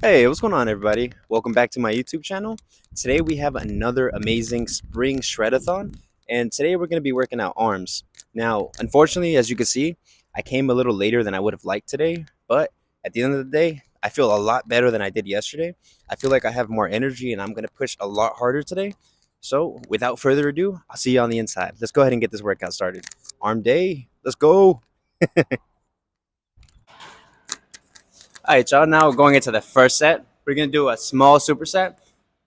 Hey, what's going on, everybody? Welcome back to my YouTube channel. Today we have another amazing spring shredathon, and today we're going to be working out arms. Now, unfortunately, as you can see, I came a little later than I would have liked today, but at the end of the day, I feel a lot better than I did yesterday. I feel like I have more energy and I'm going to push a lot harder today. So, without further ado, I'll see you on the inside. Let's go ahead and get this workout started. Arm day, let's go. All right, y'all. Now we're going into the first set. We're gonna do a small superset.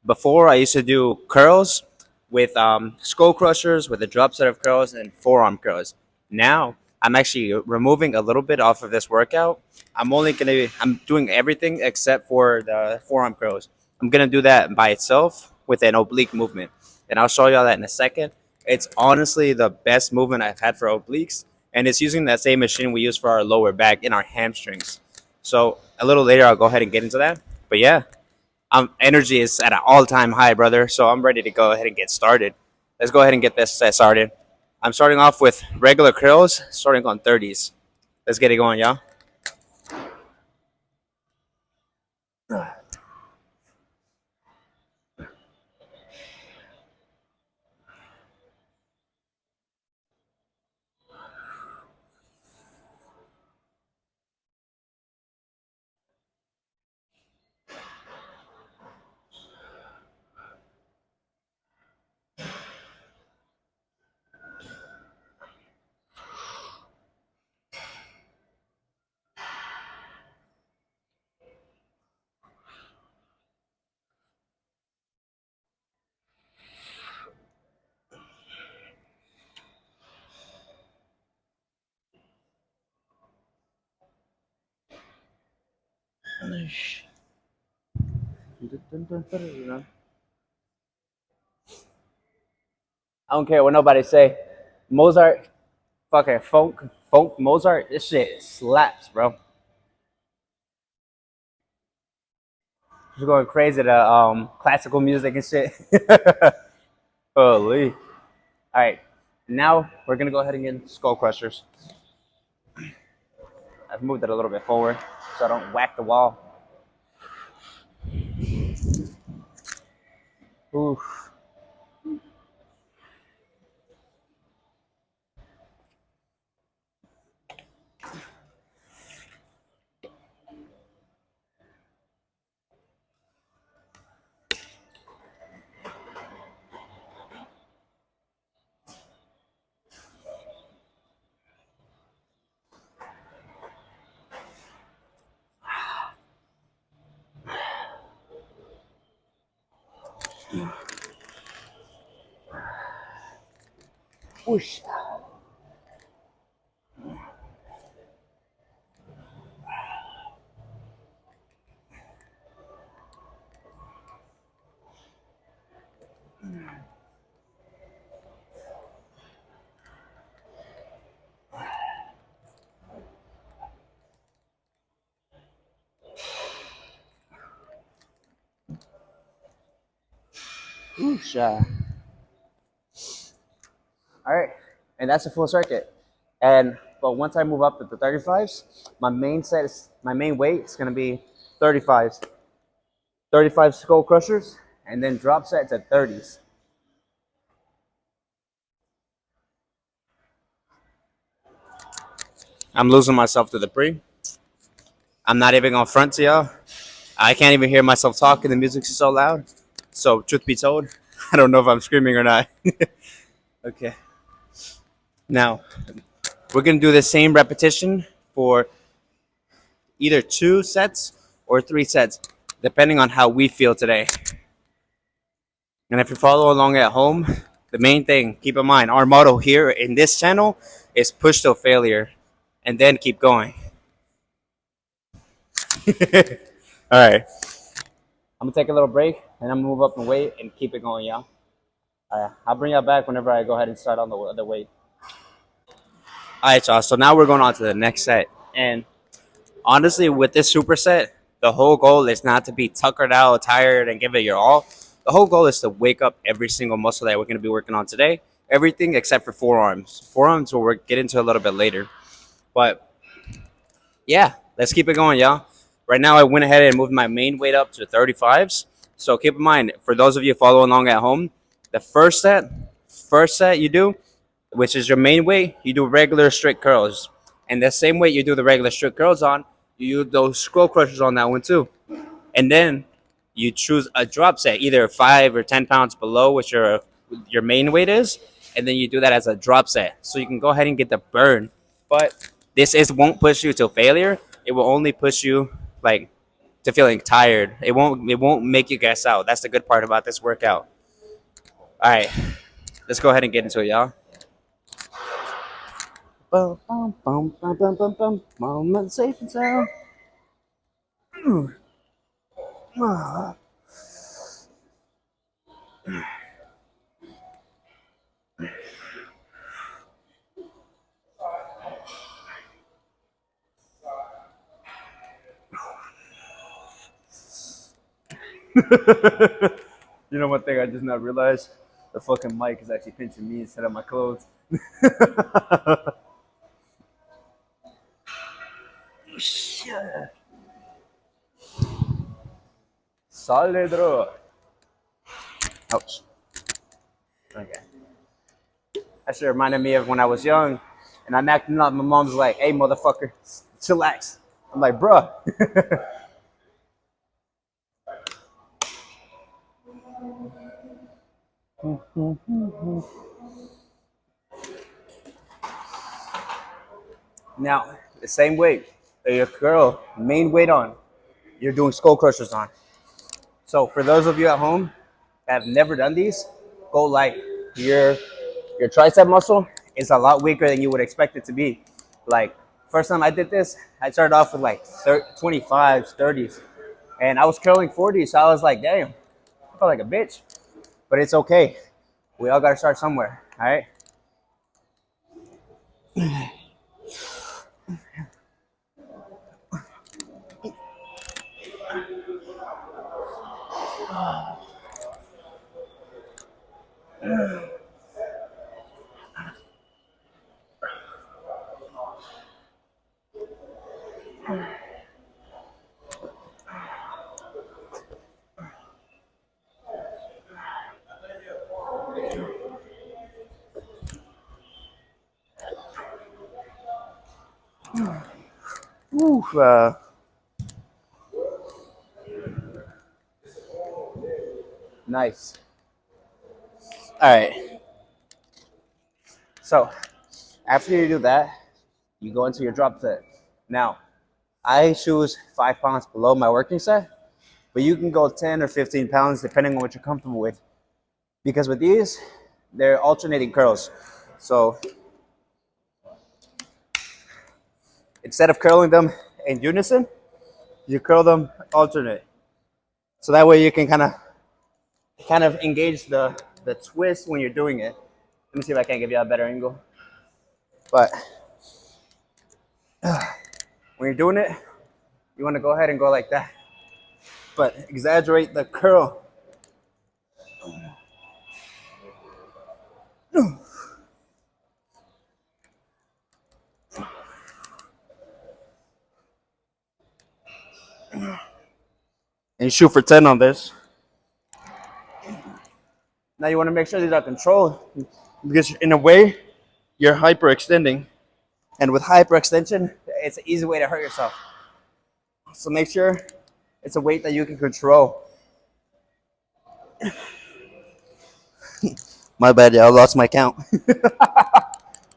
Before I used to do curls with skull crushers with a drop set of curls and forearm curls. Now I'm actually removing a little bit off of this workout. I'm doing everything except for the forearm curls. I'm gonna do that by itself with an oblique movement, and I'll show y'all that in a second. It's honestly the best movement I've had for obliques, and it's using that same machine we use for our lower back and our hamstrings. So a little later, I'll go ahead and get into that. But yeah, energy is at an all-time high, brother. So I'm ready to go ahead and get started. Let's go ahead and get this set started. I'm starting off with regular curls, starting on 30s. Let's get it going, y'all. I don't care what nobody say. Mozart, fucking funk Mozart. This shit slaps, bro. Just going crazy to classical music and shit. Holy. All right, now we're gonna go ahead and get skull crushers. I've moved it a little bit forward so I don't whack the wall. Oof. Whoosh. Whoosh. All right, and that's a full circuit. And but once I move up to the 35s, my main weight is gonna be 35s, 35 skull crushers, and then drop sets at 30s. I'm losing myself to the pre. I'm not even on front to y'all. I can't even hear myself talking. The music's so loud. So truth be told, I don't know if I'm screaming or not. Okay. Now we're gonna do the same repetition for either 2 sets or 3 sets, depending on how we feel today. And if you follow along at home, the main thing, keep in mind, our motto here in this channel is push till failure and then keep going. All right. I'm going to take a little break and I'm going to move up and weight and keep it going, y'all. All right. I'll bring y'all back whenever I go ahead and start on the weight. All right, y'all. So now we're going on to the next set. And honestly, with this superset, the whole goal is not to be tuckered out, tired, and give it your all. The whole goal is to wake up every single muscle that we're going to be working on today. Everything except for forearms. Forearms we'll get into a little bit later. But yeah, let's keep it going, y'all. Right now, I went ahead and moved my main weight up to 35s. So keep in mind, for those of you following along at home, the first set you do, which is your main weight, you do regular strict curls. And the same weight you do the regular strict curls on, you use those scroll crushers on that one too. And then you choose a drop set, either 5 or 10 pounds below what your main weight is, and then you do that as a drop set. So you can go ahead and get the burn. But this is won't push you to failure. It will only push you like to feeling tired. It won't make you gas out. That's the good part about this workout. All right, let's go ahead and get into it, y'all. Bum, bum, bum, bum, bum, bum, bum. Moment safe and sound. You know one thing I just now realized? The fucking mic is actually pinching me instead of my clothes. Solid, bro. Ouch. Okay. That shit reminded me of when I was young and I'm acting up. My mom's like, hey, motherfucker, chillax. I'm like, bruh. Now, the same weight that your curl main weight on, you're doing skull crushers on. So for those of you at home that have never done these, go light. Your tricep muscle is a lot weaker than you would expect it to be. Like first time I did this, I started off with like 25s, 30s, and I was curling 40s. So I was like, damn, I felt like a bitch. But it's okay. We all gotta start somewhere. All right. Oof, nice. All right. So after you do that, you go into your drop set. Now, I choose 5 pounds below my working set, but you can go 10 or 15 pounds depending on what you're comfortable with. Because with these, they're alternating curls. So instead of curling them in unison, you curl them alternate. So that way you can kind of engage the twist when you're doing it. Let me see if I can give you a better angle. But when you're doing it, you want to go ahead and go like that. But exaggerate the curl. And shoot for 10 on this. Now you want to make sure these are controlled because in a way, you're hyperextending. And with hyperextension, it's an easy way to hurt yourself. So make sure it's a weight that you can control. My bad, y'all. I lost my count.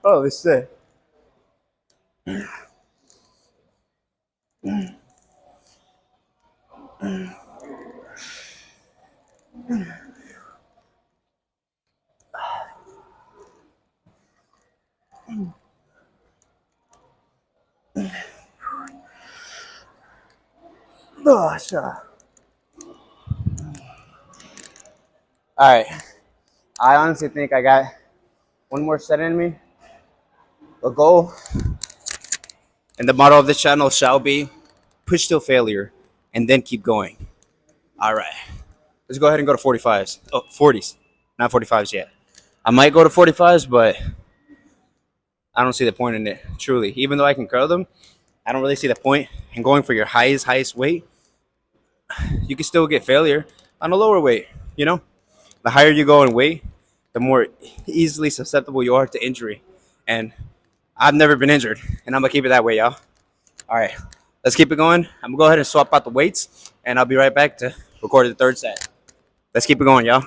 Holy shit. Oh, sure. All right. I honestly think I got one more set in me. The goal and the motto of this channel shall be push till failure and then keep going. All right. Let's go ahead and go to 45s. Oh, 40s. Not 45s yet. I might go to 45s, but I don't see the point in it, truly. Even though I can curl them, I don't really see the point in going for your highest weight. You can still get failure on a lower weight. You know, the higher you go in weight, the more easily susceptible you are to injury. And I've never been injured, and I'm gonna keep it that way, y'all. All right, let's keep it going. I'm gonna go ahead and swap out the weights, and I'll be right back to record the third set. Let's keep it going, y'all.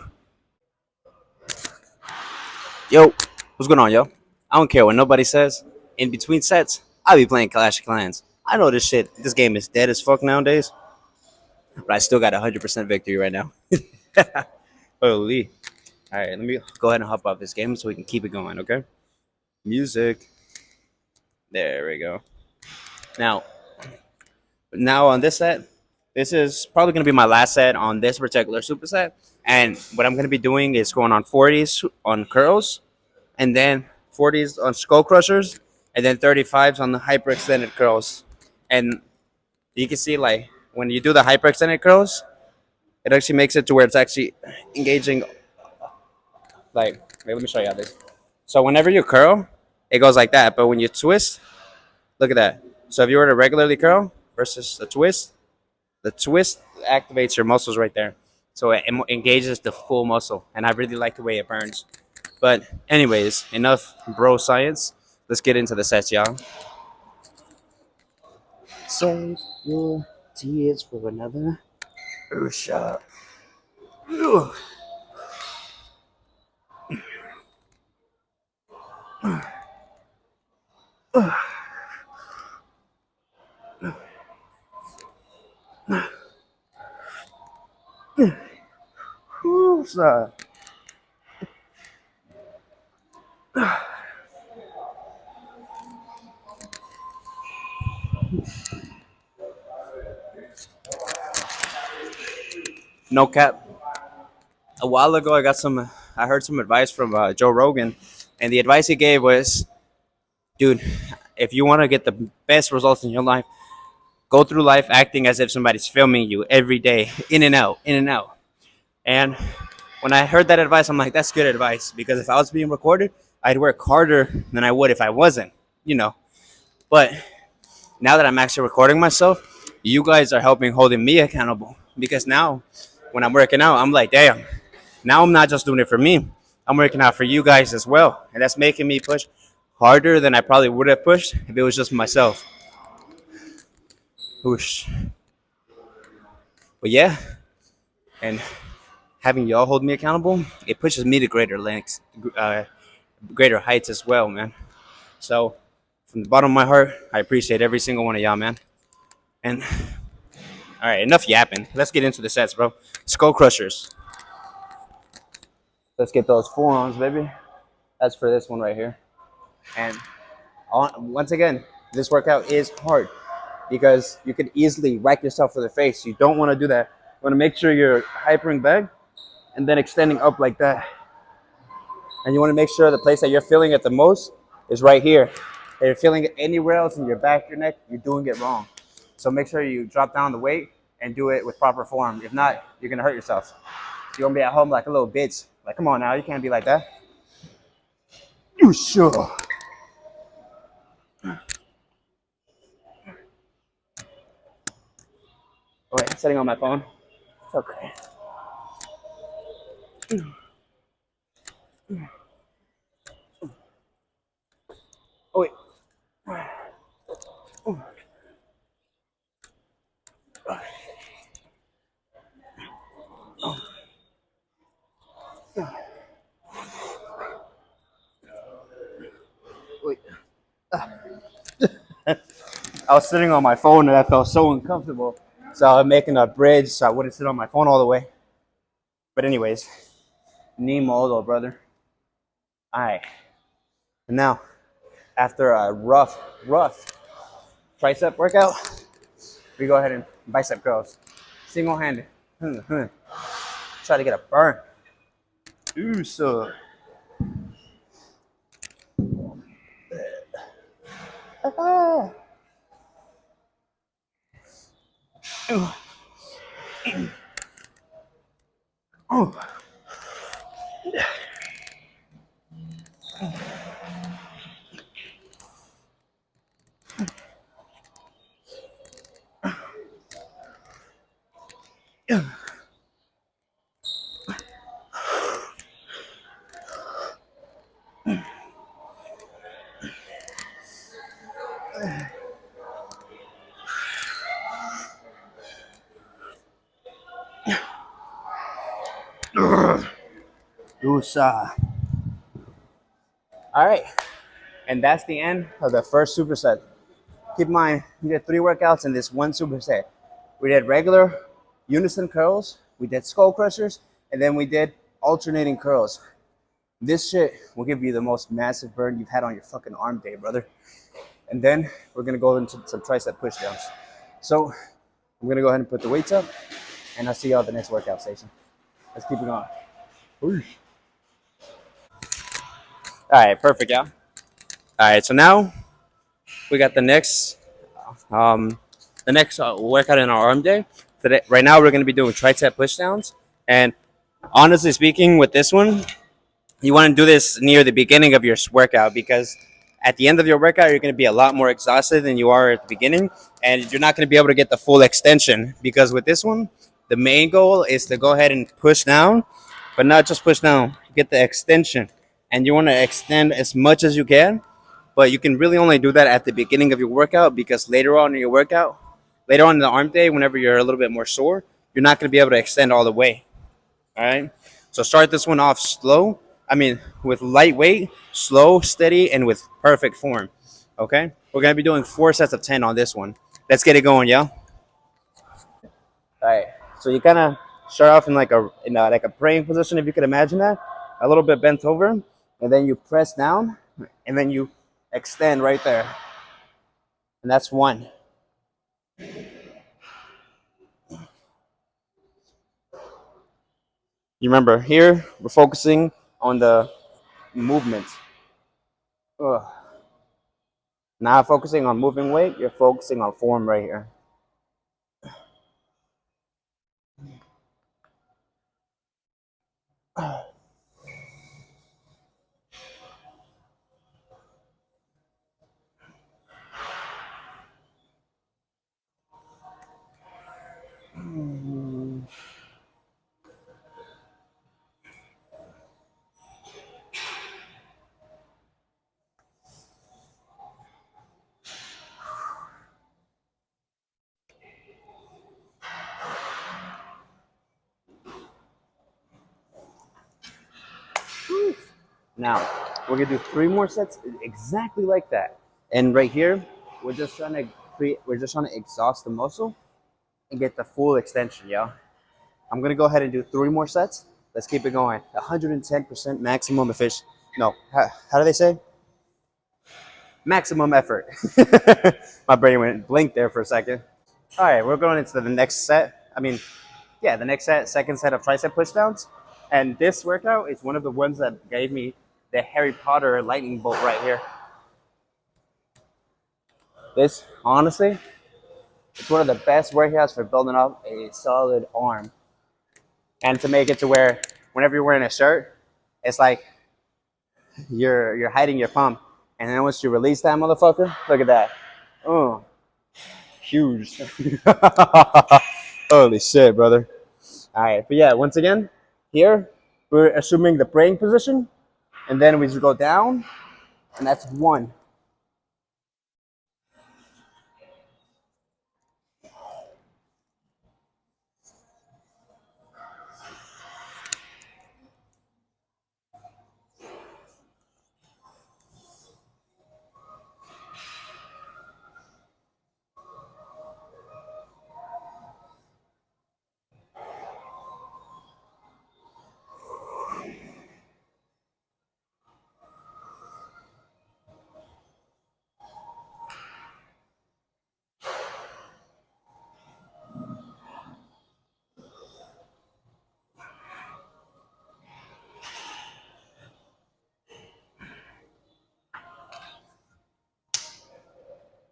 Yo, what's going on, yo? I don't care what nobody says. In between sets, I'll be playing Clash of Clans. I know this shit. This game is dead as fuck nowadays, but I still got 100% victory right now. Holy. All right, let me go ahead and hop off this game so we can keep it going, okay? Music. There we go. Now, on this set, this is probably going to be my last set on this particular superset. And what I'm going to be doing is going on 40s on curls, and then 40s on skull crushers, and then 35s on the hyper extended curls. And you can see, like, when you do the hyper extended curls, it actually makes it to where it's actually engaging. Like, wait, let me show you how this. So whenever you curl, it goes like that. But when you twist, look at that. So if you were to regularly curl versus the twist activates your muscles right there. So it engages the full muscle. And I really like the way it burns. But anyways, enough bro science. Let's get into the sets, y'all. Save your tears for another shot. No cap. A while ago, I heard some advice from Joe Rogan, and the advice he gave was, dude, if you want to get the best results in your life, go through life acting as if somebody's filming you every day, in and out, in and out. And when I heard that advice, I'm like, that's good advice, because if I was being recorded, I'd work harder than I would if I wasn't, you know. But now that I'm actually recording myself, you guys are helping holding me accountable, because now when I'm working out, I'm like, damn, now I'm not just doing it for me. I'm working out for you guys as well. And that's making me push harder than I probably would have pushed if it was just myself. Whoosh. But yeah, and having y'all hold me accountable, it pushes me to greater lengths, greater heights as well, man. So from the bottom of my heart, I appreciate every single one of y'all, man. And all right, enough yapping. Let's get into the sets, bro. Skull crushers. Let's get those forearms, baby. That's for this one right here. And once again, this workout is hard because you could easily whack yourself for the face. You don't want to do that. You want to make sure you're hypering back and then extending up like that. And you want to make sure the place that you're feeling it the most is right here. If you're feeling it anywhere else in your back, your neck, you're doing it wrong. So make sure you drop down the weight and do it with proper form. If not, you're going to hurt yourself. You're going to be at home like a little bitch. Like, come on now, you can't be like that. You sure? Oh, wait, I'm setting on my phone. It's okay. Oh, wait. Wait. I was sitting on my phone and I felt so uncomfortable. So I'm making a bridge so I wouldn't sit on my phone all the way. But anyways, ni modo, brother. All right. And now, after a rough tricep workout, we go ahead and bicep curls. Single-handed. Try to get a burn. Ooh, so. Ah. Oh. Usa. All right, and that's the end of the first superset. Keep in mind, we did 3 workouts in this one superset. We did regular unison curls, we did skull crushers, and then we did alternating curls. This shit will give you the most massive burn you've had on your fucking arm day, brother. And then we're gonna go into some tricep pushdowns. So I'm gonna go ahead and put the weights up, and I'll see y'all at the next workout station. Let's keep it going. All right, perfect, y'all. All right, so now we got um, the next workout in our arm day. Today, right now, we're gonna be doing tricep pushdowns. And honestly speaking, with this one, you want to do this near the beginning of your workout because at the end of your workout, you're going to be a lot more exhausted than you are at the beginning, and you're not going to be able to get the full extension. Because with this one, the main goal is to go ahead and push down, but not just push down, get the extension. And you want to extend as much as you can, but you can really only do that at the beginning of your workout because later on in your workout, later on in the arm day, whenever you're a little bit more sore, you're not going to be able to extend all the way. All right. So start this one off slow. I mean, with lightweight, slow, steady, and with perfect form. Okay. We're gonna be doing 4 sets of 10 on this one. Let's get it going, yo. All right. So you kind of start off in like a praying position, if you could imagine that, a little bit bent over, and then you press down, and then you extend right there, and that's one. You remember here we're focusing on the movement. Ugh. Not focusing on moving weight, you're focusing on form right here. Now, we're gonna do 3 more sets exactly like that. And right here, we're just trying to exhaust the muscle and get the full extension, yo. I'm gonna go ahead and do 3 more sets. Let's keep it going. 110% maximum efficient. No, how do they say? Maximum effort. My brain went blink there for a second. All right, we're going into the next set. The next set, second set of tricep pushdowns. And this workout is one of the ones that gave me the Harry Potter lightning bolt right here. This, honestly, it's one of the best workouts for building up a solid arm. And to make it to where whenever you're wearing a shirt, it's like you're hiding your pump. And then once you release that motherfucker, look at that. Oh, huge. Holy shit, brother. All right, but yeah, once again, here we're assuming the praying position, and then we just go down, and that's one.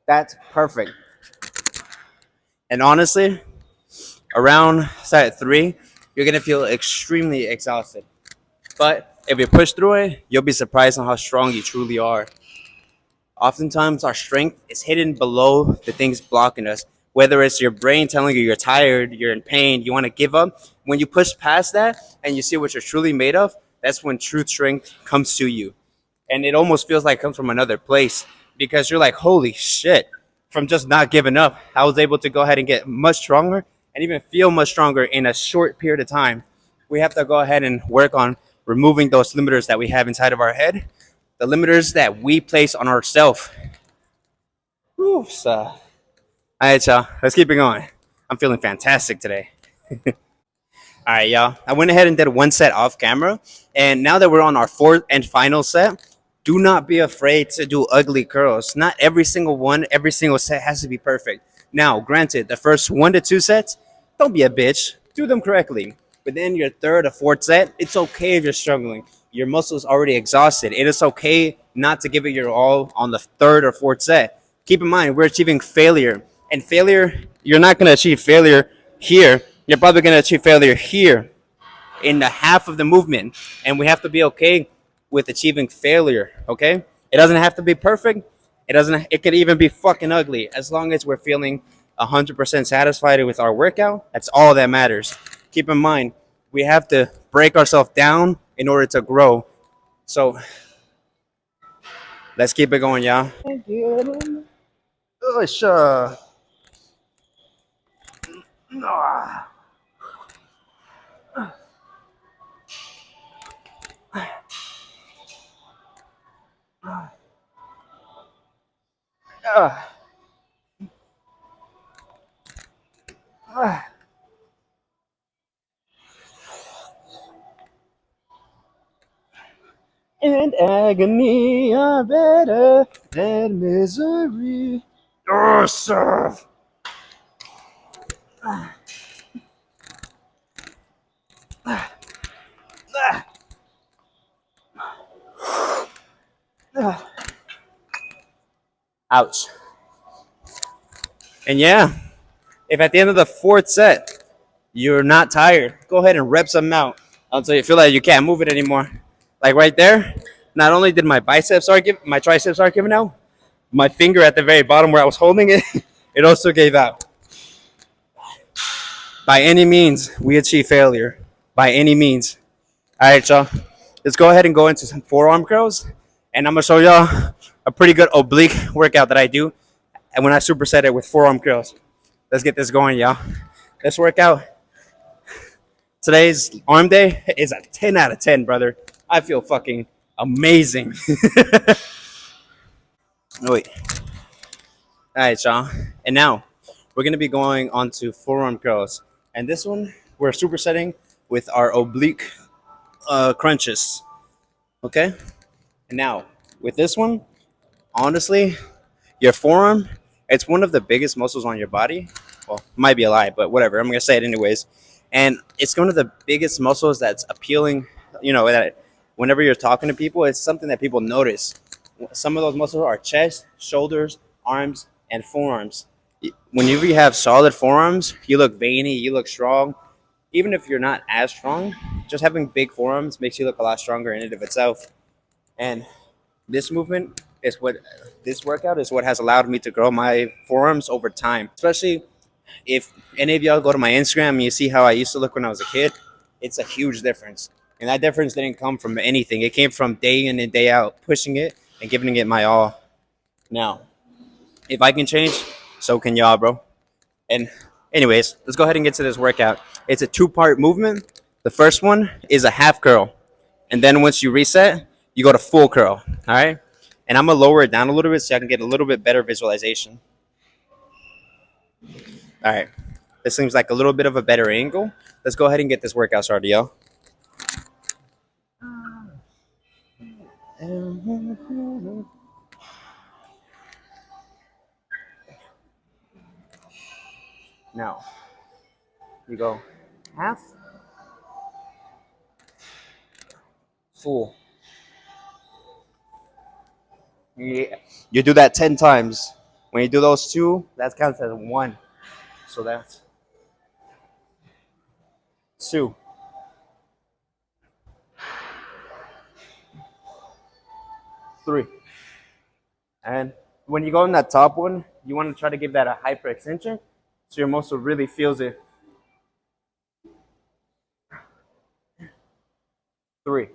That's perfect. And honestly, around set 3, you're gonna feel extremely exhausted. But if you push through it, you'll be surprised on how strong you truly are. Oftentimes, our strength is hidden below the things blocking us, Whether it's your brain telling you you're tired, you're in pain, you want to give up, when you push past that and you see what you're truly made of, that's when true strength comes to you. And it almost feels like it comes from another place because you're like, holy shit, from just not giving up, I was able to go ahead and get much stronger and even feel much stronger in a short period of time. We have to go ahead and work on removing those limiters that we have inside of our head, the limiters that we place on ourselves. All right, y'all, let's keep it going. I'm feeling fantastic today. All right, y'all. I went ahead and did one set off camera. And now that we're on our fourth and final set, do not be afraid to do ugly curls. Not every single one, every single set has to be perfect. Now, granted, the first 1 to 2 sets, don't be a bitch. Do them correctly. But then your third or fourth set, it's okay if you're struggling. Your muscles already exhausted. It is okay not to give it your all on the third or fourth set. Keep in mind, we're achieving failure. And failure, you're not going to achieve failure here. You're probably going to achieve failure here in the half of the movement. And we have to be okay with achieving failure, okay? It doesn't have to be perfect. It could even be fucking ugly. As long as we're feeling 100% satisfied with our workout, that's all that matters. Keep in mind, we have to break ourselves down in order to grow. So let's keep it going, y'all. Oh, sure. And agony are better than misery. Oh, sir. Ouch. And yeah, if at the end of the fourth set you're not tired, go ahead and rep some out until you feel like you can't move it anymore. Like right there, not only did my my triceps start giving out, my finger at the very bottom where I was holding it, it also gave out. By any means, we achieve failure. By any means. All right, y'all. Let's go ahead and go into some forearm curls, and I'm gonna show y'all a pretty good oblique workout that I do, and when I superset it with forearm curls. Let's get this going, y'all. This workout, today's arm day, is a 10 out of 10, brother. I feel fucking amazing. Oh, wait. All right, y'all. And now we're gonna be going on to forearm curls, and this one we're supersetting with our oblique crunches. Okay. And now with this one, honestly, your forearm, it's one of the biggest muscles on your body. Well, might be a lie, but whatever. I'm gonna say it anyways. And it's one of the biggest muscles that's appealing. You know that whenever you're talking to people, it's something that people notice. Some of those muscles are chest, shoulders, arms, and forearms. Whenever you have solid forearms, you look veiny, you look strong. Even if you're not as strong, just having big forearms makes you look a lot stronger in and of itself. And this movement is what this workout is what has allowed me to grow my forearms over time. Especially if any of y'all go to my Instagram and you see how I used to look when I was a kid, it's a huge difference. And that difference didn't come from anything. It came from day in and day out, pushing it and giving it my all. Now, if I can change, so can y'all, bro. And anyways, let's go ahead and get to this workout. It's a two-part movement. The first one is a half curl. And then once you reset, you go to full curl. All right? And I'm going to lower it down a little bit so I can get a little bit better visualization. All right. This seems like a little bit of a better angle. Let's go ahead and get this workout started, y'all. Now, you go half, full. Yeah. You do that 10 times. When you do those two, that counts as one. So that's two. 3. And when you go in that top one, you want to try to give that a hyper extension so your muscle really feels it. 3.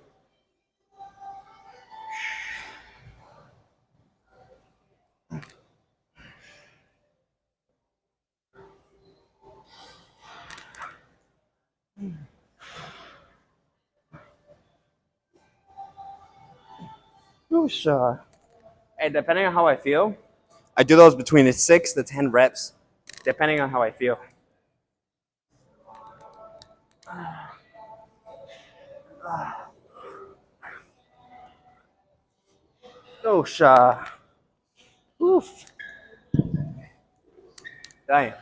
Whoosh. And depending on how I feel, I do those between the 6 to 10 reps, depending on how I feel. Whoosh. Oof. Damn.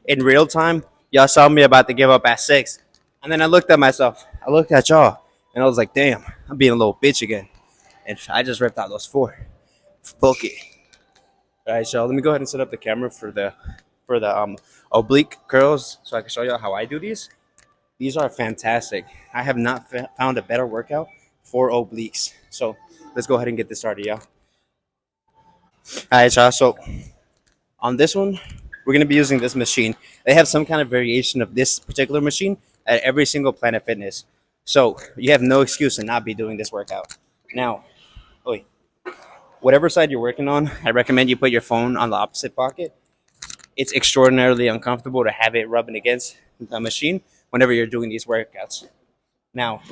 In real time, y'all saw me about to give up at 6. And then I looked at myself. I looked at y'all. And I was like, damn, I'm being a little bitch again. And I just ripped out those 4. Fuck it. All right, so let me go ahead and set up the camera for the oblique curls so I can show y'all how I do these. These are fantastic. I have not found a better workout for obliques. So let's go ahead and get this started, y'all. All right, y'all. So on this one, we're gonna be using this machine. They have some kind of variation of this particular machine at every single Planet Fitness. So you have no excuse to not be doing this workout. Now, wait, whatever side you're working on, I recommend you put your phone on the opposite pocket. It's extraordinarily uncomfortable to have it rubbing against the machine whenever you're doing these workouts. Now,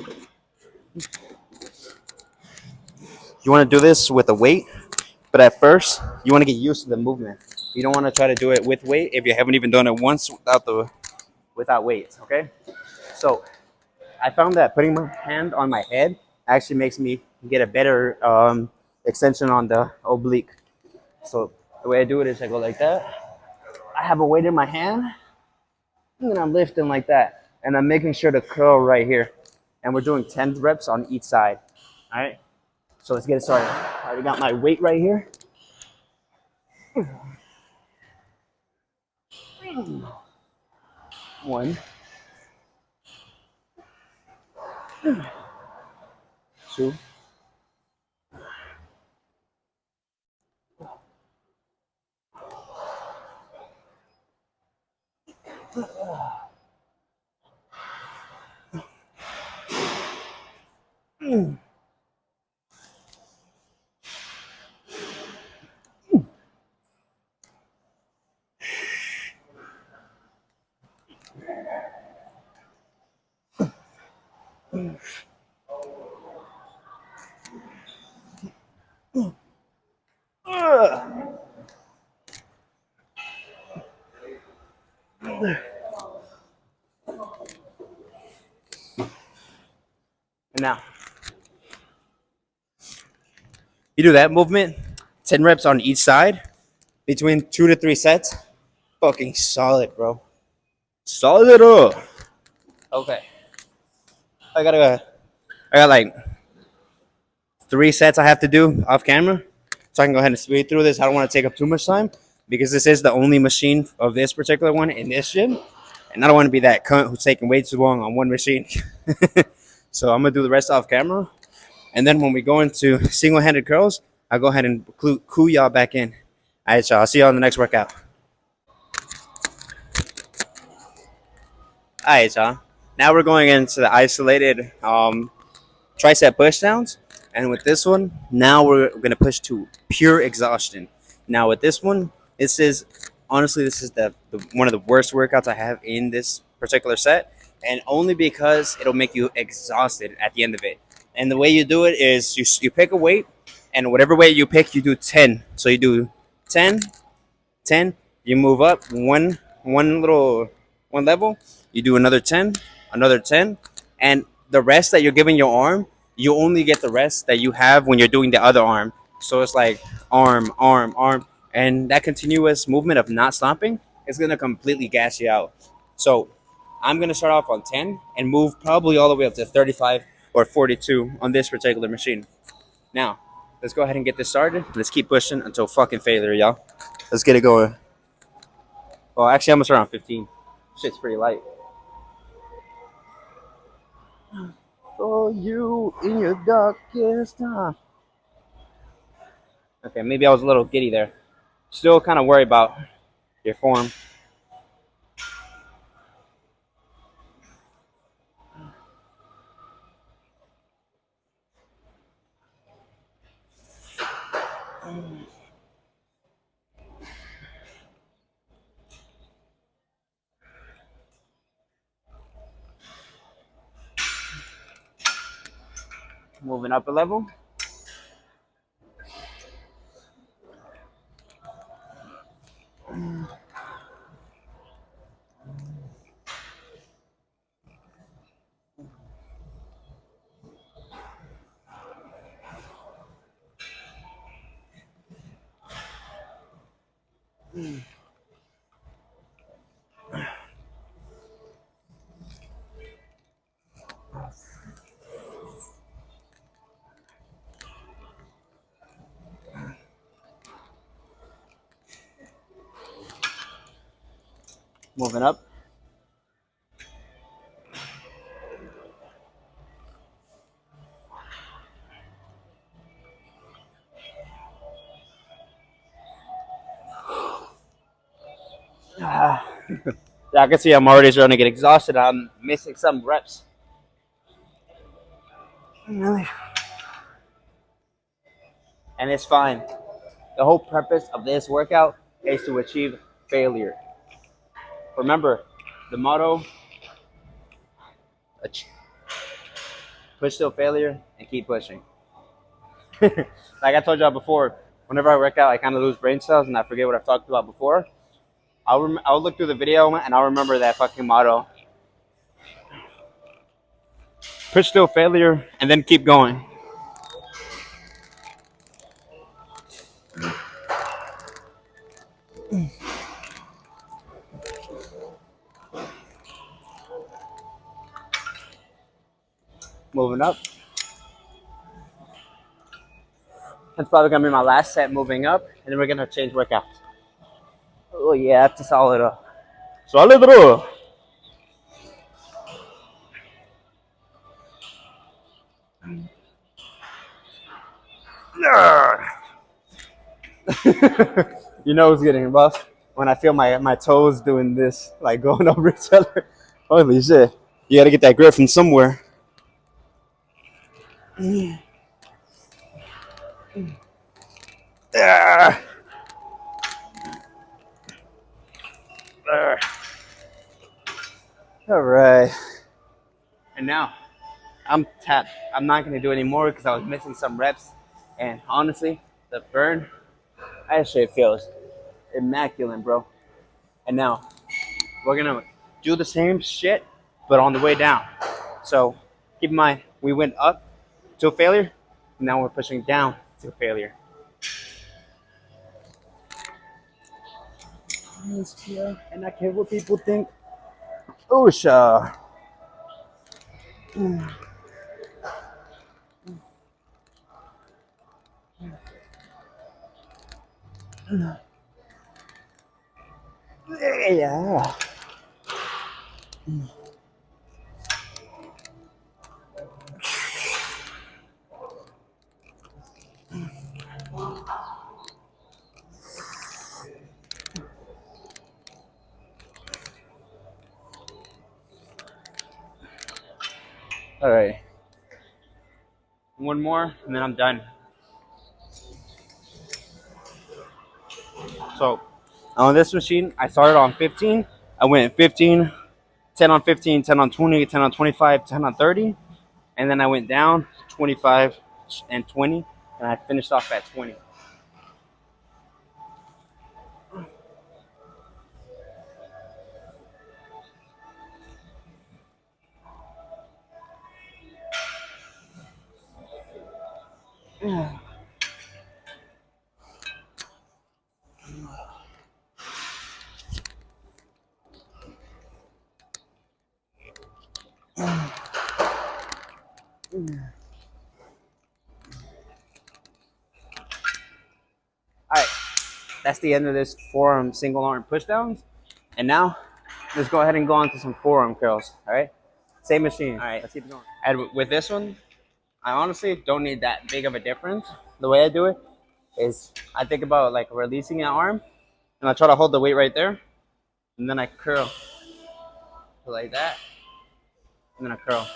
you want to do this with a weight, but at first, you want to get used to the movement. You don't want to try to do it with weight if you haven't even done it once without weights. Okay, so I found that putting my hand on my head actually makes me get a better extension on the oblique. So the way I do it is I go like that. I have a weight in my hand, and then I'm lifting like that, and I'm making sure to curl right here. And we're doing 10 reps on each side. All right. So let's get it started. I already got my weight right here. 1, 2, 3. And now, you do that movement, 10 reps on each side, between 2 to 3 sets. Fucking solid, bro. Solid. Okay. I got like 3 sets I have to do off camera. So I can go ahead and speed through this. I don't want to take up too much time because this is the only machine of this particular one in this gym. And I don't want to be that cunt who's taking way too long on one machine. So I'm going to do the rest off camera. And then when we go into single-handed curls, I'll go ahead and clue y'all back in. All right, y'all. I'll see y'all in the next workout. All right, y'all. Now we're going into the isolated tricep pushdowns. And with this one, now we're going to push to pure exhaustion. Now with this one, this is the one of the worst workouts I have in this particular set. And only because it'll make you exhausted at the end of it. And the way you do it is you pick a weight, and whatever weight you pick, you do 10. So you do 10, 10, you move up one level, you do another 10, another 10, and the rest that you're giving your arm, you only get the rest that you have when you're doing the other arm. So it's like arm, arm, arm, and that continuous movement of not stopping is gonna completely gas you out. So I'm gonna start off on 10 and move probably all the way up to 35 or 42 on this particular machine. Now, let's go ahead and get this started. Let's keep pushing until fucking failure, y'all. Let's get it going. Well, actually, I'm gonna start on 15. Shit's pretty light. For you in your darkest time. Okay, maybe I was a little giddy there. Still kind of worry about your form. Moving up a level. Moving up. Yeah, I can see I'm already starting to get exhausted. I'm missing some reps. And it's fine. The whole purpose of this workout is to achieve failure. Remember, the motto, push till failure and keep pushing. Like I told y'all before, whenever I work out, I kind of lose brain cells and I forget what I've talked about before. I'll look through the video and I'll remember that fucking motto. Push till failure and then keep going. Moving up. That's probably gonna be my last set moving up, and then we're gonna change workouts. Oh yeah, that's a solid. Solid row. You know it's getting rough when I feel my toes doing this, like going over each other. Holy shit! You gotta get that grip from somewhere. Ah. All right. And now I'm tapped. I'm not gonna do any more because I was missing some reps. And honestly, the burn, that shit feels immaculate, bro. And now we're gonna do the same shit, but on the way down. So keep in mind, we went up to failure. Now we're pushing down to failure. And I care what people think. OSHA. Yeah. All right. One more, and then I'm done. So on this machine, I started on 15. I went 15, 10 on 15, 10 on 20, 10 on 25, 10 on 30. And then I went down 25 and 20, and I finished off at 20. All right, that's the end of this forearm single arm pushdowns. And now, let's go ahead and go on to some forearm curls. All right, same machine. All right, let's keep it going. And with this one, I honestly don't need that big of a difference. The way I do it, is I think about like releasing an arm, and I try to hold the weight right there, and then I curl like that, and then I curl.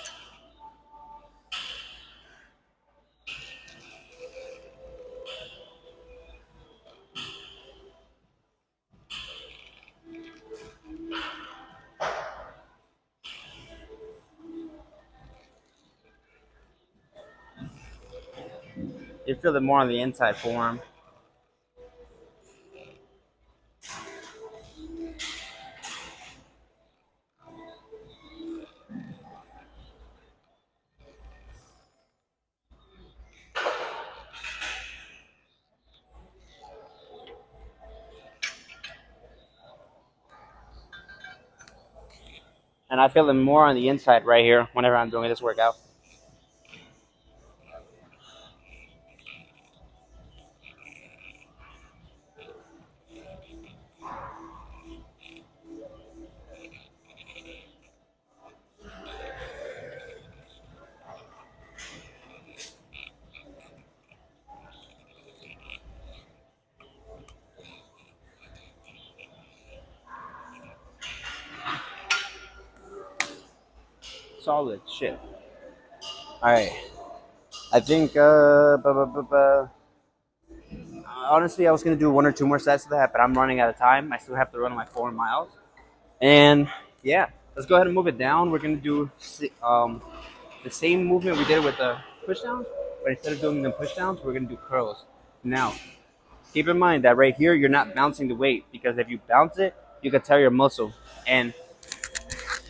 You feel it more on the inside forearm. And I feel it more on the inside right here whenever I'm doing this workout. Solid shit. All right. I think honestly I was gonna do one or two more sets of that, but I'm running out of time. I still have to run my 4 miles. And yeah, let's go ahead and move it down. We're gonna do the same movement we did with the push downs, but instead of doing the push downs, we're gonna do curls. Now, keep in mind that right here, you're not bouncing the weight because if you bounce it, you can tear your muscle. And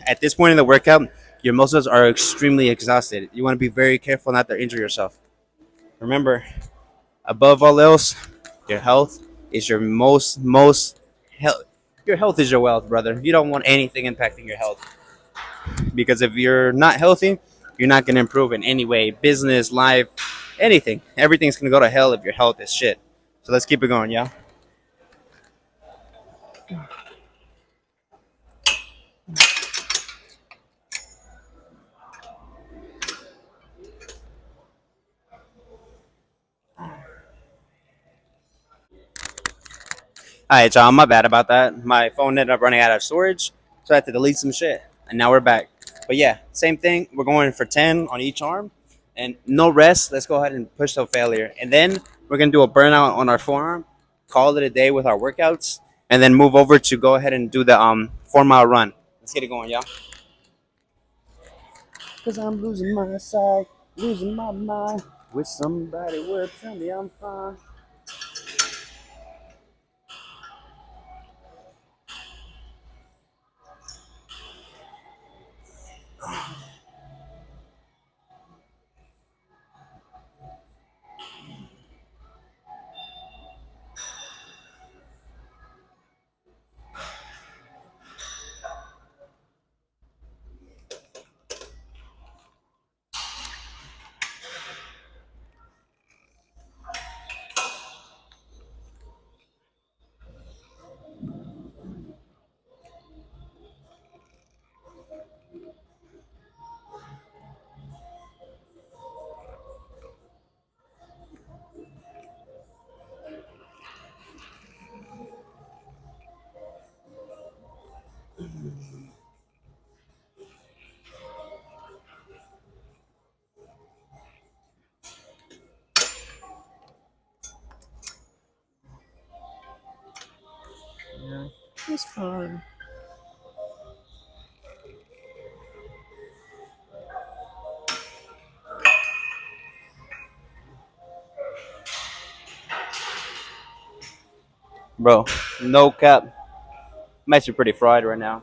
at this point in the workout, your muscles are extremely exhausted. You want to be very careful not to injure yourself. Remember, above all else, your health is your most health. Your health is your wealth, brother. You don't want anything impacting your health because if you're not healthy, you're not gonna improve in any way. Business, life, anything. Everything's gonna go to hell if your health is shit. So let's keep it going, yeah. All right, y'all. My bad about that. My phone ended up running out of storage, so I had to delete some shit. And now we're back. But yeah, same thing. We're going for 10 on each arm, and no rest. Let's go ahead and push to failure. And then we're gonna do a burnout on our forearm. Call it a day with our workouts, and then move over to go ahead and do the 4 mile run. Let's get it going, y'all. Cause I'm losing my sight, losing my mind. With somebody would tell me I'm fine. Yeah, it's fine. Bro, no cap. I'm actually pretty fried right now.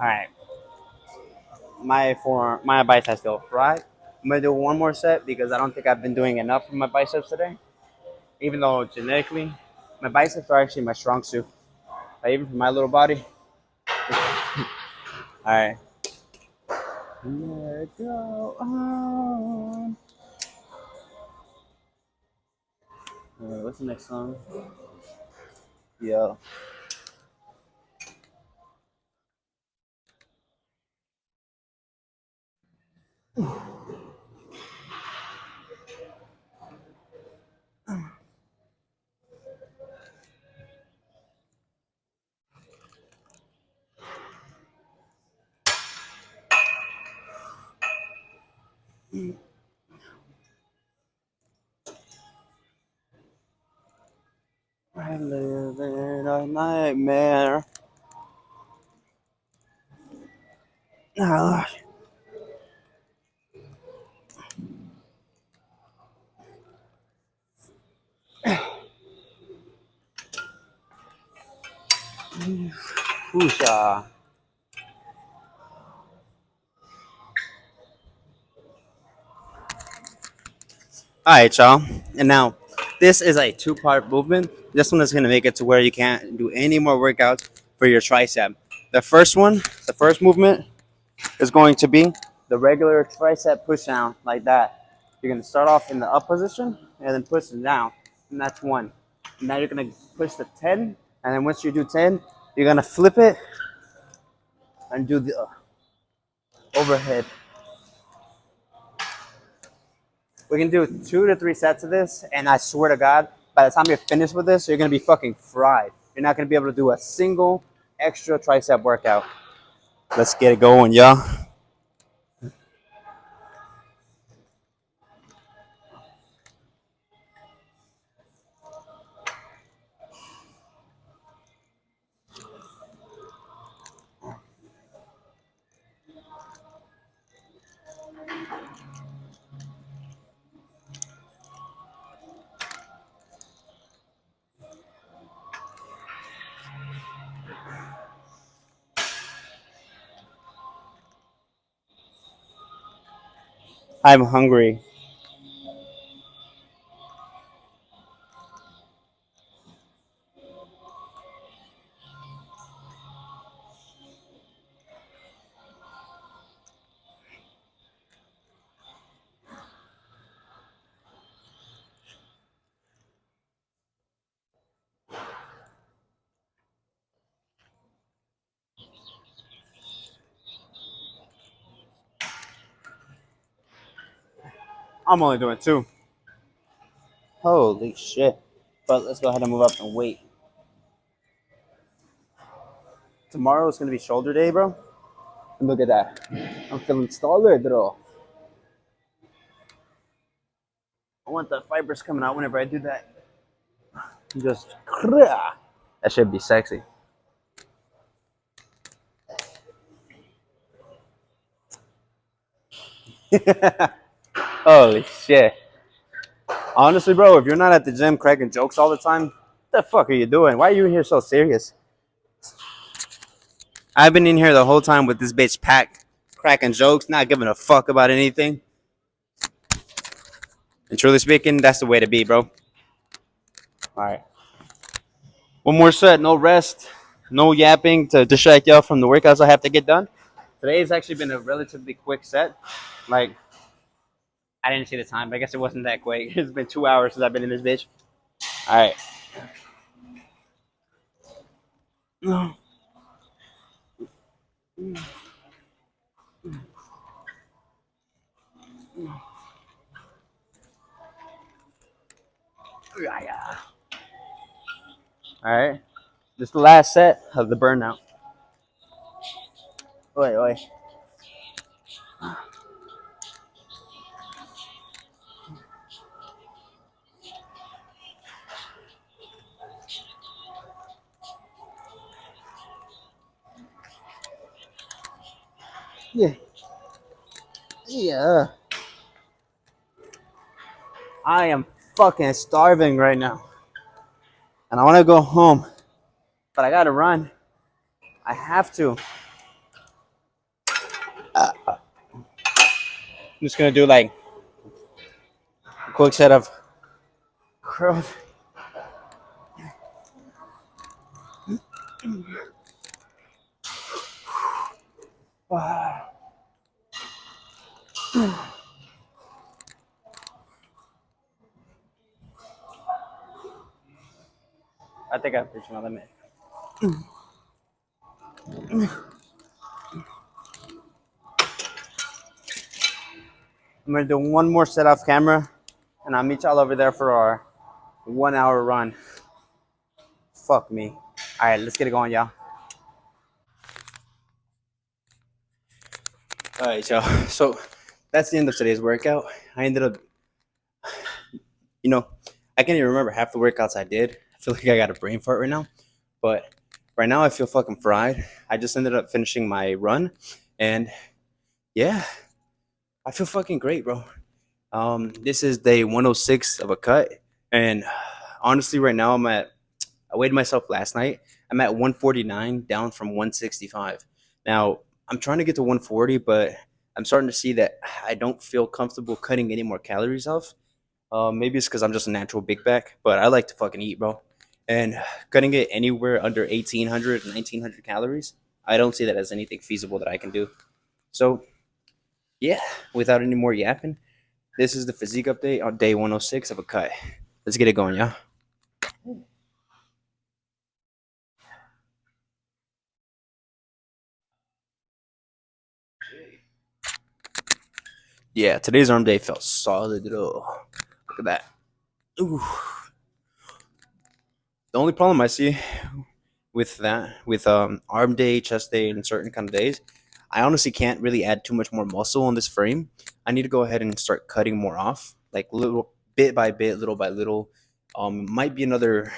All right, my biceps feel fried. I'm gonna do one more set because I don't think I've been doing enough for my biceps today. Even though genetically, my biceps are actually my strong suit. Like, even for my little body. All right. Let go on. What's the next song? Yo. I live in a nightmare. Ah, Whoosha. All right, y'all. And now, this is a two-part movement. This one is going to make it to where you can't do any more workouts for your tricep. The first one, the first movement, is going to be the regular tricep push down, like that. You're going to start off in the up position and then push it down. And that's one. And now you're going to push the 10. And then once you do 10, you're going to flip it and do the overhead. We can do 2 to 3 sets of this, and I swear to God, by the time you're finished with this, you're gonna be fucking fried. You're not gonna be able to do a single extra tricep workout. Let's get it going, y'all. I'm hungry. I'm only doing 2. Holy shit. But let's go ahead and move up and wait. Tomorrow is gonna be shoulder day, bro. And look at that. I'm feeling taller, bro. I want the fibers coming out whenever I do that. Just that should be sexy. Holy shit. Honestly, bro, if you're not at the gym cracking jokes all the time, what the fuck are you doing? Why are you in here so serious? I've been in here the whole time with this bitch packed, cracking jokes, not giving a fuck about anything. And truly speaking, that's the way to be, bro. All right. One more set, no rest, no yapping to distract y'all from the workouts I have to get done. Today's actually been a relatively quick set. Like, I didn't see the time, but I guess it wasn't that quick. It's been 2 hours since I've been in this bitch. All right. All right. This is the last set of the burnout. Oi, oi. Yeah. Yeah. I am fucking starving right now. And I want to go home. But I got to run. I have to. just gonna do like a quick set of curls. I think I've reached my limit. I'm gonna do one more set off camera, and I'll meet y'all over there for our 1 hour run. Fuck me. All right, let's get it going, y'all. All right, y'all. So that's the end of today's workout. I ended up, you know, I can't even remember half the workouts I did. I feel like I got a brain fart right now. But right now I feel fucking fried. I just ended up finishing my run, and yeah, I feel fucking great, bro. This is day 106 of a cut, and honestly, right now I weighed myself last night. I'm at 149, down from 165. Now I'm trying to get to 140, but I'm starting to see that I don't feel comfortable cutting any more calories off. Maybe it's because I'm just a natural big back, but I like to fucking eat, bro. And cutting it anywhere under 1,800, 1,900 calories, I don't see that as anything feasible that I can do. So, yeah, without any more yapping, this is the physique update on day 106 of a cut. Let's get it going, yeah? Yeah, today's arm day felt solid, though. Look at that. Ooh. The only problem I see with that, with arm day, chest day, and certain kind of days, I honestly can't really add too much more muscle on this frame. I need to go ahead and start cutting more off, like little bit by bit, little by little. Might be another,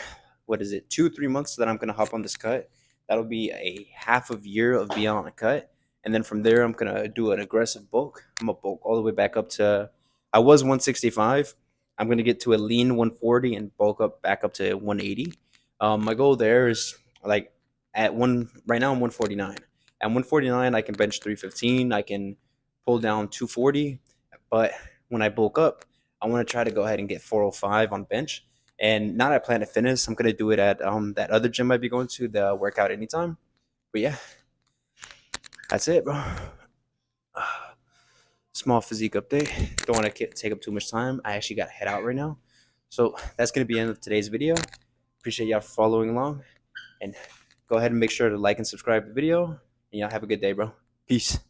what is it, 2 3 months that I'm gonna hop on this cut. That'll be a half of year of being on a cut, and then from there I'm gonna do an aggressive bulk. I'm gonna bulk all the way back up to, I was 165. I'm gonna get to a lean 140 and bulk up back up to 180. My goal there is like at one right now I'm 149. At 149 I can bench 315, I can pull down 240, but when I bulk up, I want to try to go ahead and get 405 on bench. And not at Planet Fitness, I'm gonna do it at that other gym I'd be going to, the Workout Anytime. But yeah, that's it, bro. Small physique update. Don't want to take up too much time. I actually got to head out right now. So that's gonna be the end of today's video. Appreciate y'all for following along, and go ahead and make sure to like and subscribe the video. And y'all have a good day, bro. Peace.